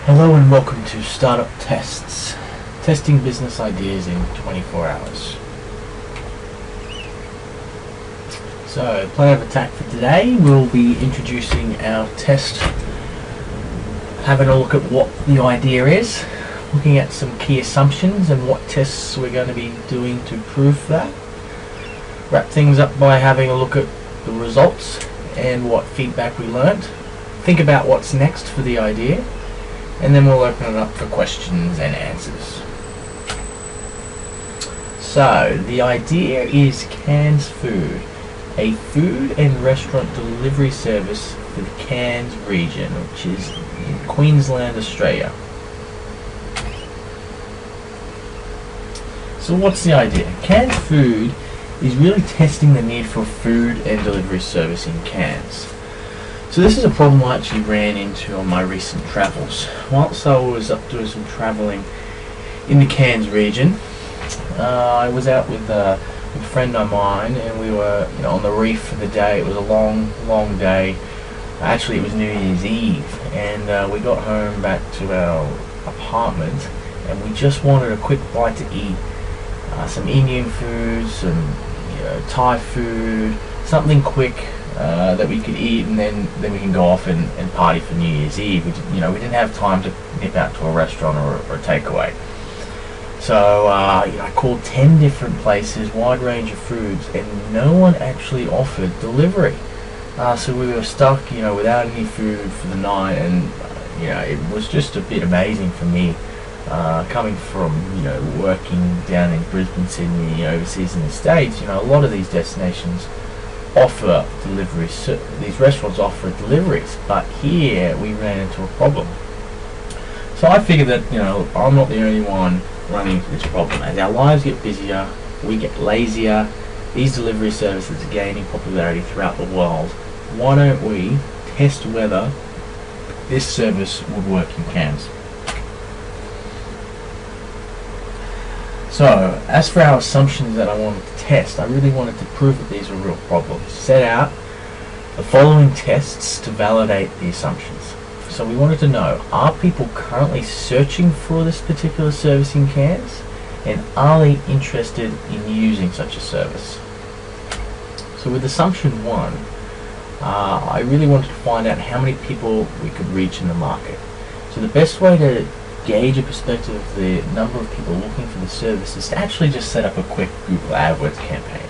Hello and welcome to Startup Tests, testing business ideas in 24 hours. So, plan of attack for today, we'll be introducing our test, having a look at what the idea is, looking at some key assumptions and what tests we're going to be doing to prove that. Wrap things up by having a look at the results and what feedback we learnt. Think about what's next for the idea, and then we'll open it up for questions and answers. So, the idea is Cairns Food, a food and restaurant delivery service for the Cairns region, which is in Queensland, Australia. So what's the idea? Cairns Food is really testing the need for food and delivery service in Cairns. So this is a problem I actually ran into on my recent travels. Whilst I was up doing some travelling in the Cairns region, I was out with a friend of mine, and we were on the reef for the day. It was a long day. Actually, it was New Year's Eve, and we got home back to our apartment, and we just wanted a quick bite to eat. Some Indian food, some Thai food, something quick that we could eat, and then we can go off and party for New Year's Eve. We didn't have time to nip out to a restaurant or a takeaway. So I called 10 different places, wide range of foods, and no one actually offered delivery. So we were stuck, without any food for the night, and it was just a bit amazing for me. Coming from working down in Brisbane, Sydney, overseas in the States, a lot of these destinations offer deliveries. These restaurants offer deliveries, but here we ran into a problem. So I figured that I'm not the only one running into this problem. As our lives get busier, we get lazier. These delivery services are gaining popularity throughout the world. Why don't we test whether this service would work in Cairns? So, as for our assumptions that I wanted to test, I really wanted to prove that these were real problems. Set out the following tests to validate the assumptions. So we wanted to know, are people currently searching for this particular service in Cairns? And are they interested in using such a service? So with assumption 1, I really wanted to find out how many people we could reach in the market. So the best way to gauge a perspective of the number of people looking for the service is to actually just set up a quick Google AdWords campaign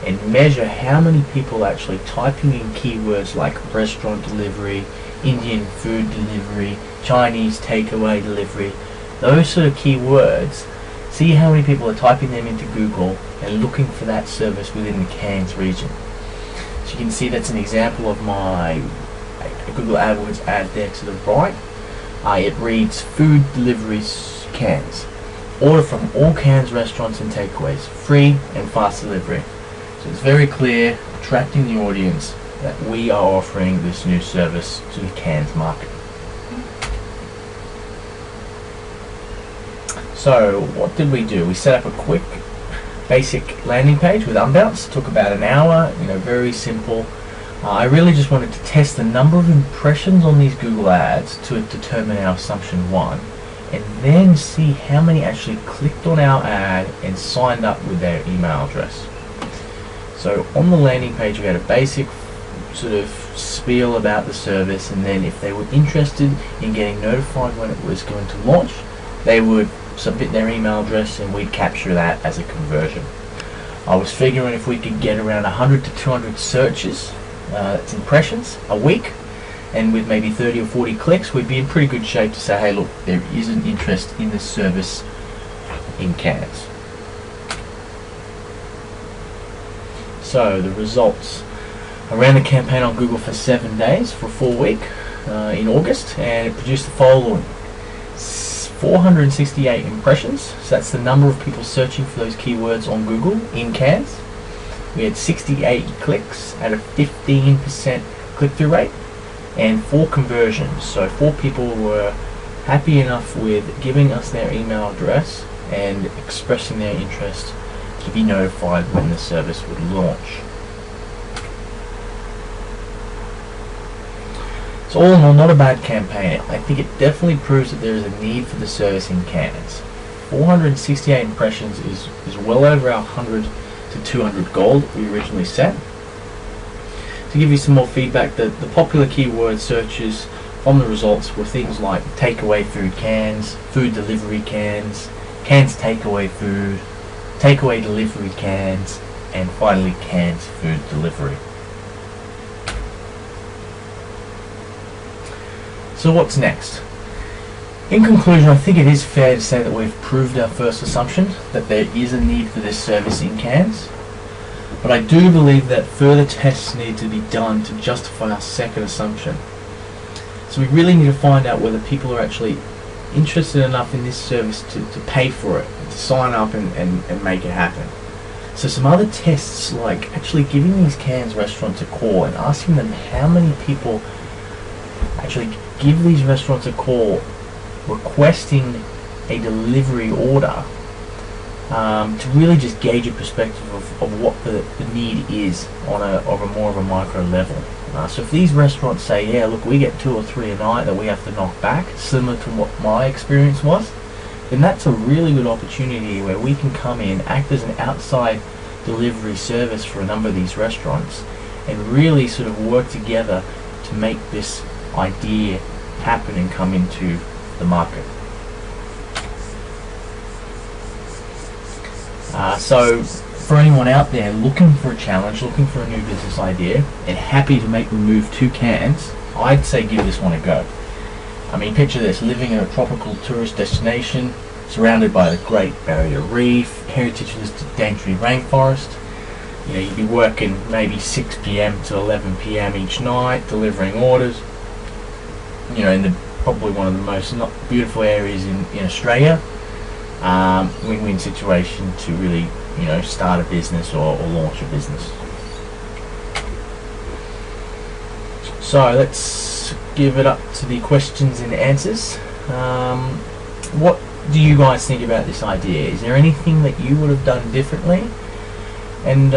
and measure how many people are actually typing in keywords like restaurant delivery, Indian food delivery, Chinese takeaway delivery, those sort of keywords. See how many people are typing them into Google and looking for that service within the Cairns region. So you can see that's an example of my Google AdWords ad there to the right. It reads food deliveries Cairns. Order from all Cairns restaurants and takeaways. Free and fast delivery. So it's very clear, attracting the audience, that we are offering this new service to the Cairns market. So what did we do? We set up a quick basic landing page with Unbounce. Took about an hour, very simple. I really just wanted to test the number of impressions on these Google ads to determine our assumption 1, and then see how many actually clicked on our ad and signed up with their email address. So on the landing page we had a basic sort of spiel about the service, and then if they were interested in getting notified when it was going to launch, they would submit their email address and we'd capture that as a conversion. I was figuring if we could get around 100 to 200 searches, that's impressions, a week, and with maybe 30 or 40 clicks, we'd be in pretty good shape to say, hey look, there is an interest in this service in Cairns. So the results. I ran the campaign on Google for 7 days, for a full week in August, and it produced the following: 468 impressions, so that's the number of people searching for those keywords on Google in Cairns. We had 68 clicks at a 15% click-through rate, and 4 conversions. So 4 people were happy enough with giving us their email address and expressing their interest to be notified when the service would launch. So all in all, not a bad campaign. I think it definitely proves that there is a need for the service in Cairns. 468 impressions is well over our 100 to 200 goal that we originally set. To give you some more feedback, the popular keyword searches from the results were things like takeaway food cans, food delivery cans, cans takeaway food, takeaway delivery cans, and finally cans food delivery. So what's next? In conclusion, I think it is fair to say that we've proved our first assumption, that there is a need for this service in Cairns. But I do believe that further tests need to be done to justify our second assumption. So we really need to find out whether people are actually interested enough in this service to pay for it, to sign up and make it happen. So some other tests, like actually giving these Cairns restaurants a call and asking them how many people actually give these restaurants a call requesting a delivery order, to really just gauge a perspective of what the need is on a more of a micro level. So if these restaurants say, yeah, look, we get 2 or 3 a night that we have to knock back, similar to what my experience was, then that's a really good opportunity where we can come in, act as an outside delivery service for a number of these restaurants, and really sort of work together to make this idea happen and come into the market. So for anyone out there looking for a challenge, looking for a new business idea, and happy to make the move to Cairns, I'd say give this one a go. I mean, picture this, living in a tropical tourist destination, surrounded by the Great Barrier Reef, heritage listed Daintree rainforest. You know, you'd be working maybe 6 p.m. to 11 p.m. each night, delivering orders. You know, in probably one of the most beautiful areas in Australia. Win-win situation to really, you know, start a business or launch a business. So let's give it up to the questions and answers. What do you guys think about this idea? Is there anything that you would have done differently? And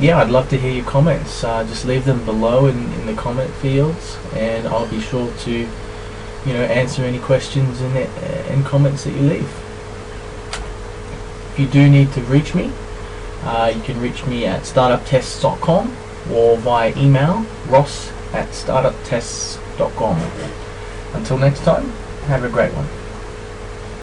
yeah, I'd love to hear your comments. Just leave them below in the comment fields, and I'll be sure to, you know, answer any questions and comments that you leave. If you do need to reach me, you can reach me at startuptests.com or via email ross@startuptests.com. Until next time, have a great one.